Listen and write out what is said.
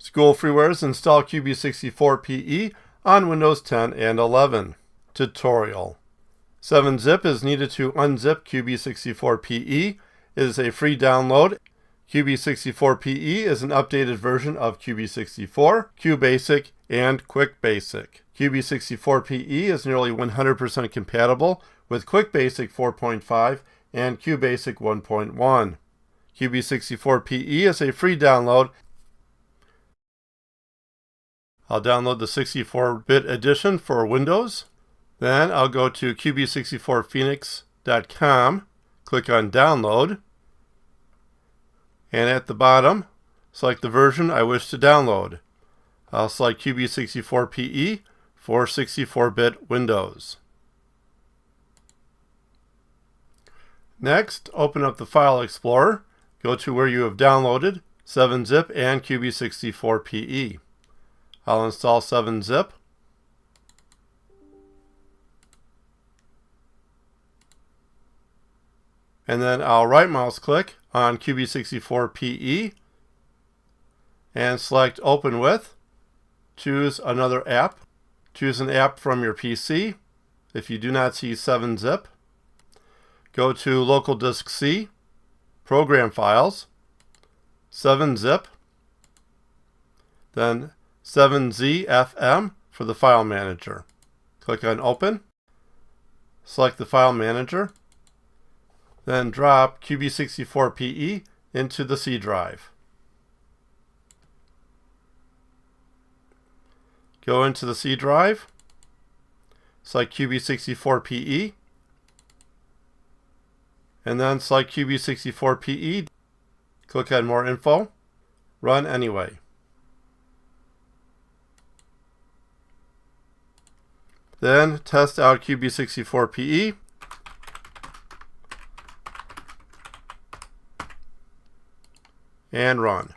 SchoolFreeware's install QB64PE on Windows 10 and 11. Tutorial. 7-zip is needed to unzip QB64PE. It is a free download. QB64PE is an updated version of QB64, QBasic, and QuickBasic. QB64PE is nearly 100% compatible with QuickBasic 4.5 and QBasic 1.1. QB64PE is a free download. I'll download the 64-bit edition for Windows. Then I'll go to QB64Phoenix.com, click on Download, and at the bottom, select the version I wish to download. I'll select QB64PE for 64-bit Windows. Next, open up the File Explorer. Go to where you have downloaded 7-zip and QB64PE. I'll install 7-zip. And then I'll right mouse click on QB64PE and select Open With. Choose another app. Choose an app from your PC. If you do not see 7-zip, go to Local Disk C, Program Files, 7-zip, then 7ZFM for the file manager. Click on Open, select the file manager, then drop QB64PE into the C drive. Go into the C drive, select QB64PE, and then select QB64PE. Click on More Info, Run Anyway. Then test out QB64PE. And run.